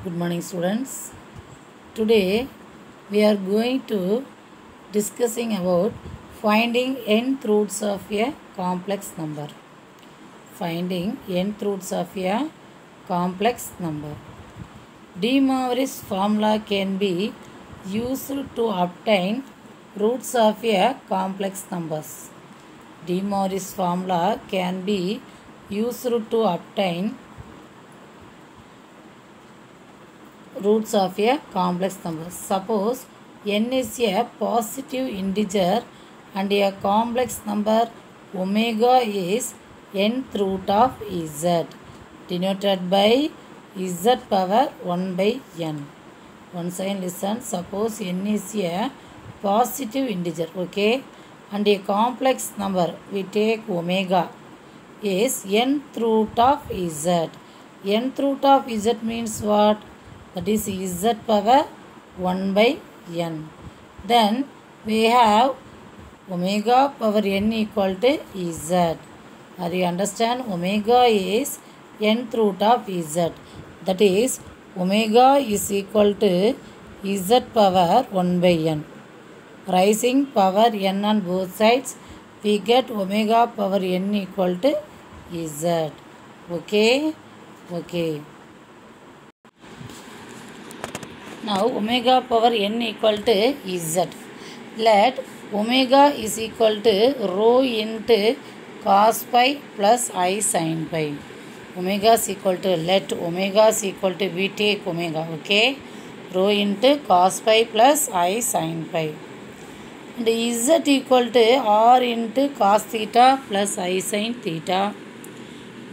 Good morning, students. Today we are going to discussing about finding nth roots of a complex number. Finding nth roots of a complex number. De Moivre's formula can be used to obtain roots of a complex numbers. De Moivre's formula can be used to obtain roots of a complex number. Suppose n is a positive integer and a complex number omega is nth root of z denoted by z power 1 by n. Once again listen, suppose n is a positive integer, okay, and a complex number we take omega is nth root of z. Nth root of z means what? That is z power 1 by n. Then we have omega power n equal to z. Are you understand? Omega is nth root of z. That is omega is equal to z power 1 by n. Rising power n on both sides, we get omega power n equal to z. Okay? Okay. Now omega power n equal to z. Let omega is equal to rho into cos pi plus I sin pi. Omega is equal to, let omega is equal to, we take omega, okay, rho into cos pi plus I sin pi. And z equal to r into cos theta plus I sin theta.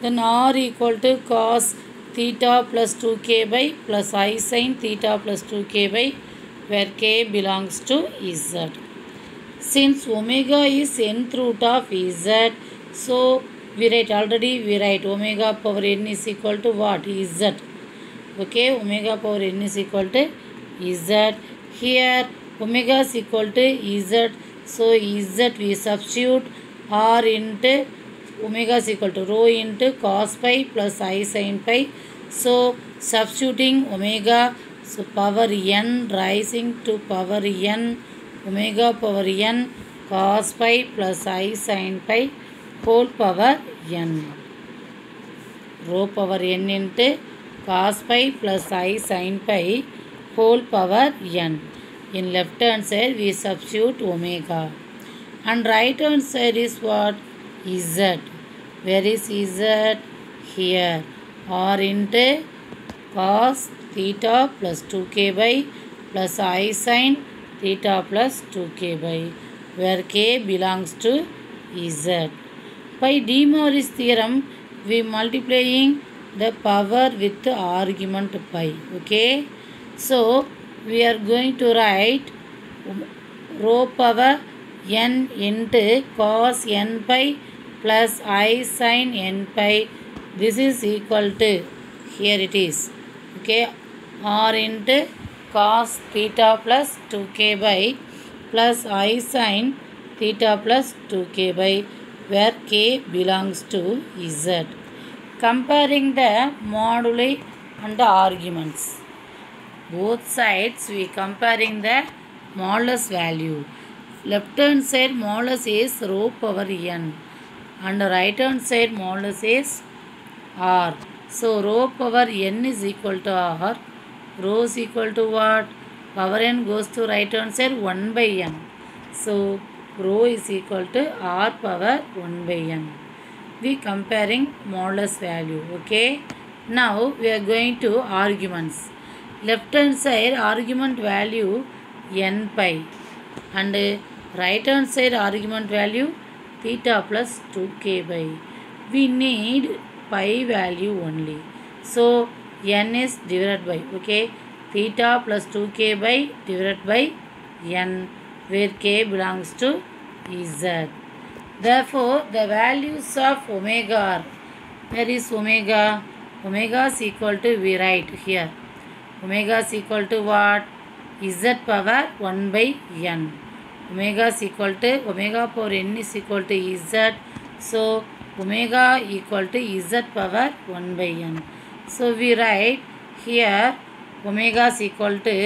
Then r equal to cos theta plus 2k by plus I sin theta plus 2k by, where k belongs to z. Since omega is nth root of z, so we write omega power n is equal to what? Z. Okay, omega power n is equal to z. Here omega is equal to z, so z we substitute r into omega is equal to rho into cos pi plus I sin pi. So substituting omega, so power n rising to power n, omega power n cos pi plus I sin pi whole power n. Rho power n into cos pi plus I sin pi whole power n. In left hand side we substitute omega. And right hand side is what? Z. Where is z? Here. R into cos theta plus 2k by plus I sin theta plus 2k by, where k belongs to z. By De Moivre's theorem, we multiplying the power with the argument pi. Okay. So we are going to write rho power n into cos n pi plus I sin n pi. This is equal to, here it is, okay, r into cos theta plus 2k by plus I sin theta plus 2k by, where k belongs to z. Comparing the moduli and the arguments. Both sides we comparing the modulus value. Left hand side modulus is rho power n and right hand side modulus is r. So rho power n is equal to r. Rho is equal to what? Power n goes to right hand side 1 by n. So rho is equal to r power 1 by n. We comparing modulus value. Okay. Now we are going to arguments. Left hand side argument value n pi and right hand side argument value theta plus 2k by. We need pi value only. So n is divided by, okay, theta plus 2k by divided by n, where k belongs to z. Therefore the values of omega are, where is omega? Omega is equal to, we write here, omega is equal to what? Z power 1 by n. Omega is equal to, omega power n is equal to z. So omega equal to z power 1 by n. So we write here omega is equal to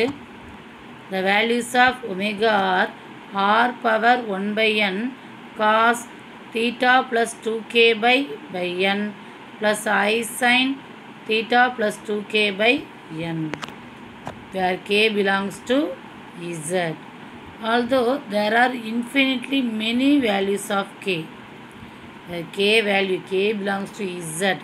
the values of omega are r power 1 by n cos theta plus 2k by n plus I sin theta plus 2k by n, where k belongs to z. Although there are infinitely many values of k, the k value, k belongs to z.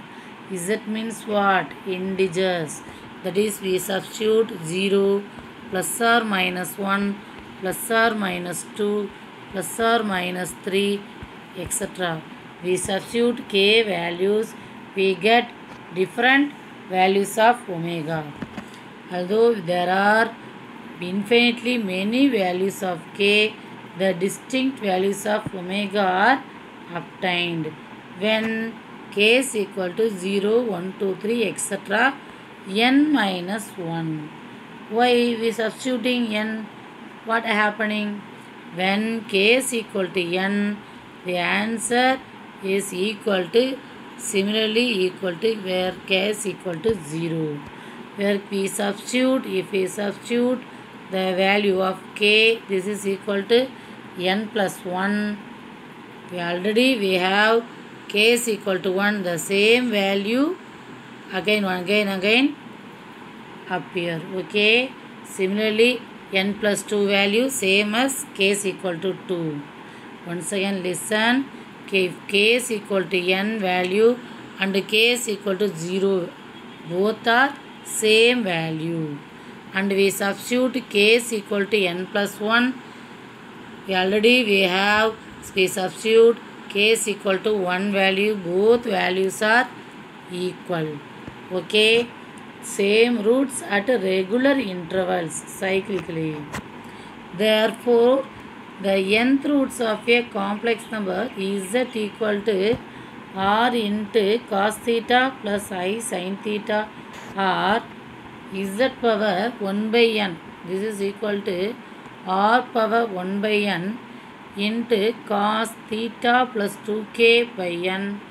Z means what? Integers. That is, we substitute 0, plus or minus 1, plus or minus 2, plus or minus 3, etc. We substitute k values, we get different values of omega. Although there are infinitely many values of k, the distinct values of omega are obtained when k is equal to 0, 1, 2, 3, etc. n minus 1. Why we substituting n? What happening? When k is equal to n, the answer is equal to, similarly equal to where k is equal to 0. Where we substitute, if we substitute the value of k, this is equal to n plus 1. We have k is equal to 1, the same value again appear. Okay. Similarly, n plus 2 value same as k is equal to 2. Once again listen. If k is equal to n value and k is equal to 0, both are same value. And we substitute k is equal to n plus 1. We substitute k is equal to 1 value. Both values are equal. Okay. Same roots at regular intervals cyclically. Therefore, the nth roots of a complex number is equal to r into cos theta plus I sin theta, or z power 1 by n. This is equal to r power 1 by n into cos theta plus 2k by n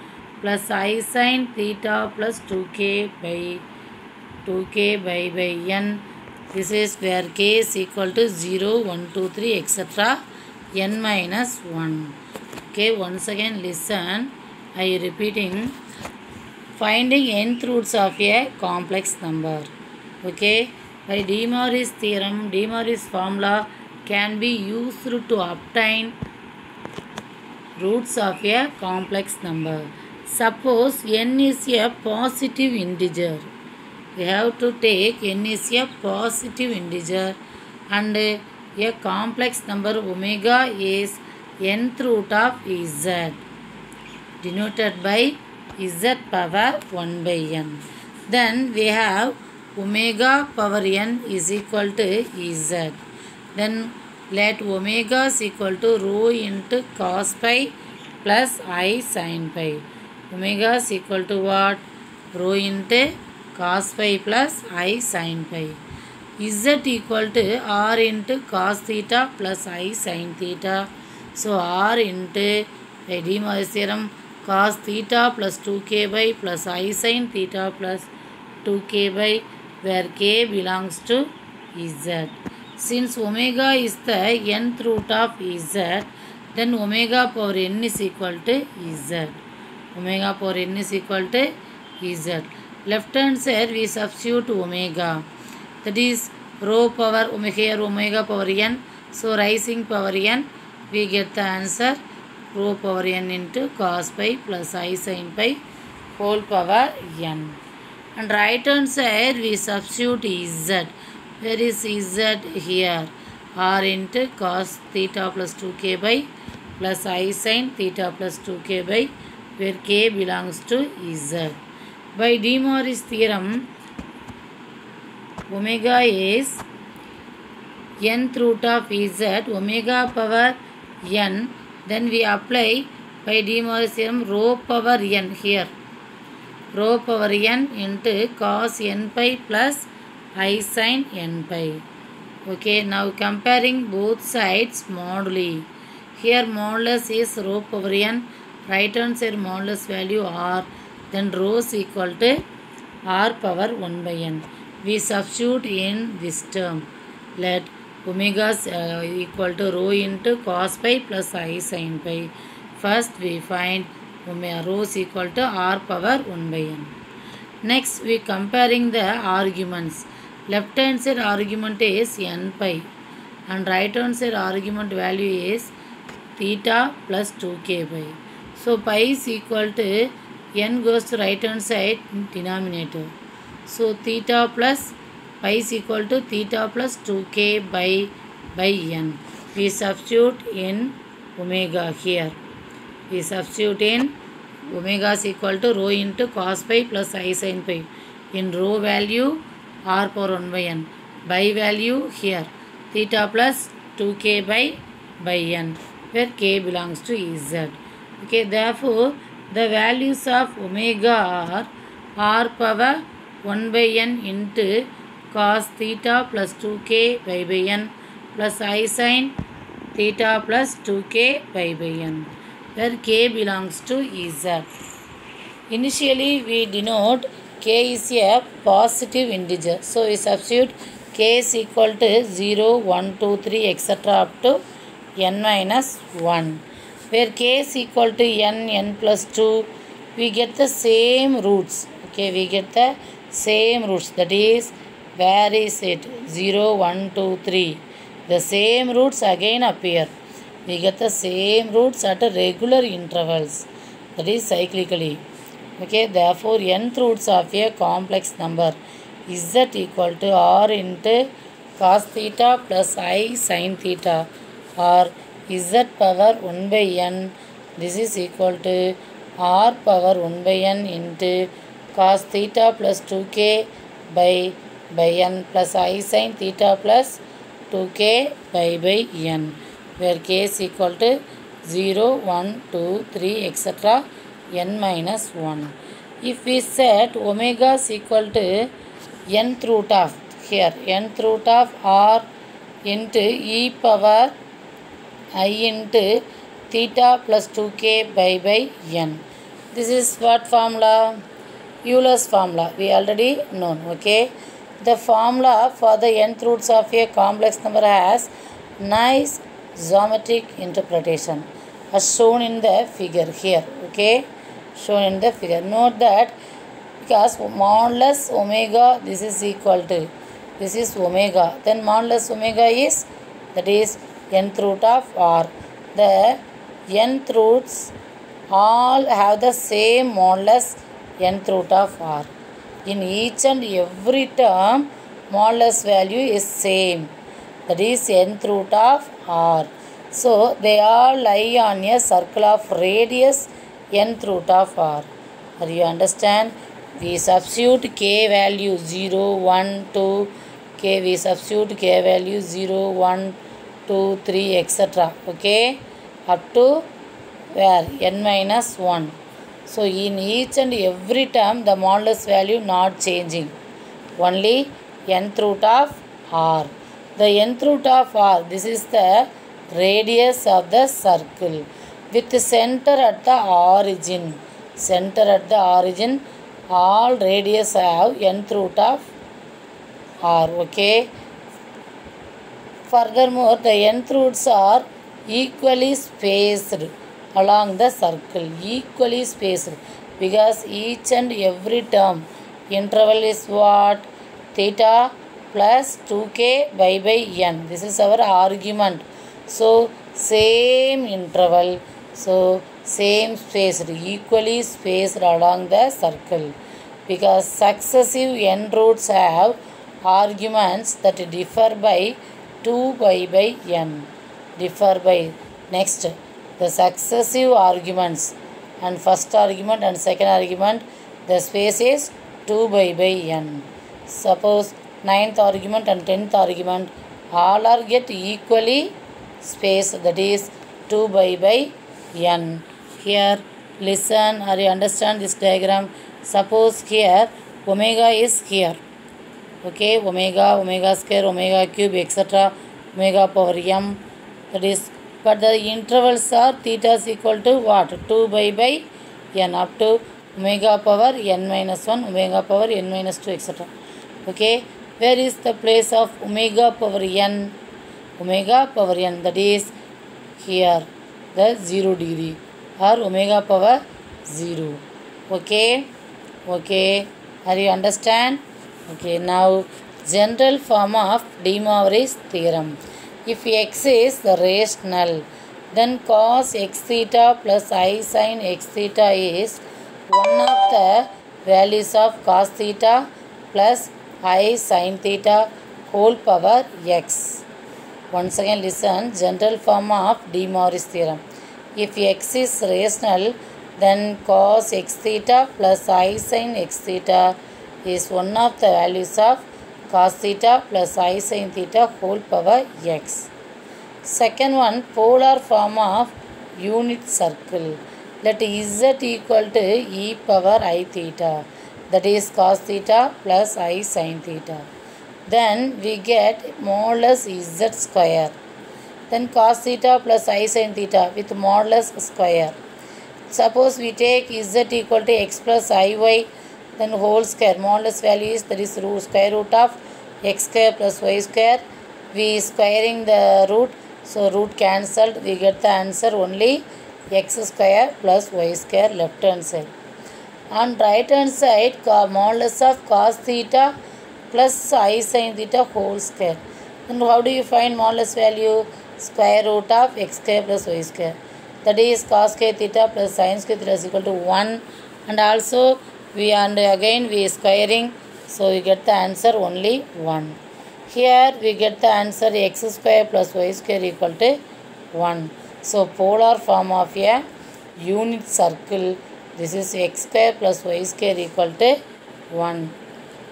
plus I sin theta plus 2k by n. This is where k is equal to 0, 1, 2, 3, etc. n minus 1. Okay, once again listen. I am repeating. Finding nth roots of a complex number. Okay, by De Moivre's theorem, De Moivre's formula can be used to obtain roots of a complex number. Suppose n is a positive integer. We have to take n is a positive integer and a complex number omega is nth root of z, denoted by z power 1 by n. Then we have omega power n is equal to z. Then let omega is equal to rho into cos pi plus I sin pi. Omega is equal to what? Rho into cos pi plus I sin pi. Z equal to r into cos theta plus I sin theta. So r into by De Moivre's theorem cos theta plus 2k by plus I sin theta plus 2k by, where k belongs to z. Since omega is the nth root of z, then omega power n is equal to z. Omega power n is equal to z. Left hand side we substitute omega. That is rho power omega power n. So rising power n, we get the answer rho power n into cos pi plus I sin pi whole power n. And right hand side we substitute z. Where is z here? R into cos theta plus 2k by plus I sin theta plus 2k by, where k belongs to z. By De Moivre's theorem, omega is nth root of z, omega power n. Then we apply by De Moivre's theorem rho power n here. Rho power n into cos n pi plus I sin n pi. Okay, now comparing both sides moduli. Here modulus is rho power n, right hand side modulus value r, then rho is equal to r power 1 by n. we substitute in this term. Let omega equal to rho into cos pi plus I sin pi. First we find omega rho is equal to r power 1 by n. Next we comparing the arguments. Left hand side argument is n pi and right hand side argument value is theta plus 2k pi. So pi is equal to n goes to right hand side denominator. So theta plus pi is equal to theta plus 2k by n. We substitute in omega here. We substitute in omega is equal to rho into cos pi plus I sin pi. In rho value r power 1 by n. By value here theta plus 2k by n, where k belongs to z. Okay, therefore the values of omega are r power 1 by n into cos theta plus 2k by n plus I sin theta plus 2k by n, where k belongs to z. Initially we denote k is a positive integer. So we substitute k is equal to 0, 1, 2, 3 etc. up to n minus 1. Where k is equal to n plus 2, we get the same roots. Okay, we get the same roots. That is, where is it? 0, 1, 2, 3. The same roots again appear. We get the same roots at regular intervals. That is cyclically. Okay, therefore nth roots of a complex number z equal to r into cos theta plus I sin theta, or z power 1 by n. This is equal to r power 1 by n into cos theta plus 2k by n plus I sin theta plus 2k by n, where k is equal to 0, 1, 2, 3 etc. n minus 1. If we set omega is equal to nth root of here nth root of r into e power I into theta plus 2k by n. This is what formula? Euler's formula. We already known. Okay. The formula for the nth roots of a complex number has nice geometric interpretation as shown in the figure here. Okay. Shown in the figure. Note that because modulus omega, this is equal to, this is omega, then modulus omega is, that is nth root of r. The nth roots all have the same modulus nth root of r. In each and every term modulus value is same, that is nth root of r. So they all lie on a circle of radius nth root of r. Are you understand? We substitute k value 0, 1, 2, k. We substitute k value 0, 1, 2, 3 etc. Okay, up to where n minus 1. So in each and every term the modulus value not changing, only nth root of r. The nth root of r, this is the radius of the circle with the center at the origin. Center at the origin, all radius have nth root of r. Okay. Furthermore, the nth roots are equally spaced along the circle. Equally spaced, because each and every term interval is what? Theta plus 2k by n. This is our argument. So same interval. So same spaced, equally spaced along the circle, because successive n roots have arguments that differ by 2 by n. Differ by. Next, the successive arguments and first argument and second argument, the space is 2 by n. Suppose 9th argument and 10th argument all are get equally spaced, that is 2 by n. Here listen or you understand this diagram. Suppose here omega is here. Okay, omega, omega square, omega cube etc. omega power m, that is, but the intervals are theta is equal to what? 2 by n up to omega power n minus 1, omega power n minus 2 etc. Okay, where is the place of omega power n? Omega power n, that is here, the 0 degree, or omega power 0. Okay, okay, are you understand? Okay, now general form of De Moivre's theorem. If x is the rational, then cos x theta plus I sin x theta is one of the values of cos theta plus I sin theta whole power x. Once again listen, general form of De Moivre's theorem. If x is rational, then cos x theta plus I sin x theta is one of the values of cos theta plus I sin theta whole power x. Second one, polar form of unit circle. Let z equal to e power I theta, that is cos theta plus I sin theta. Then we get modulus z square. Then cos theta plus I sin theta with modulus square. Suppose we take z equal to x plus iy, then whole square. Modulus value is, that is square root of x square plus y square. We squaring the root, so root cancelled. We get the answer only x square plus y square left hand side. On right hand side, modulus of cos theta plus I sin theta whole square. Then how do you find modulus value? Square root of x square plus y square. That is cos square theta plus sin square theta is equal to 1. And also we again we squaring, so we get the answer only 1. Here we get the answer x square plus y square equal to 1. So polar form of a unit circle, this is x square plus y square equal to 1.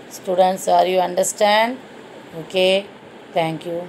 Students, are you understand? Okay, thank you.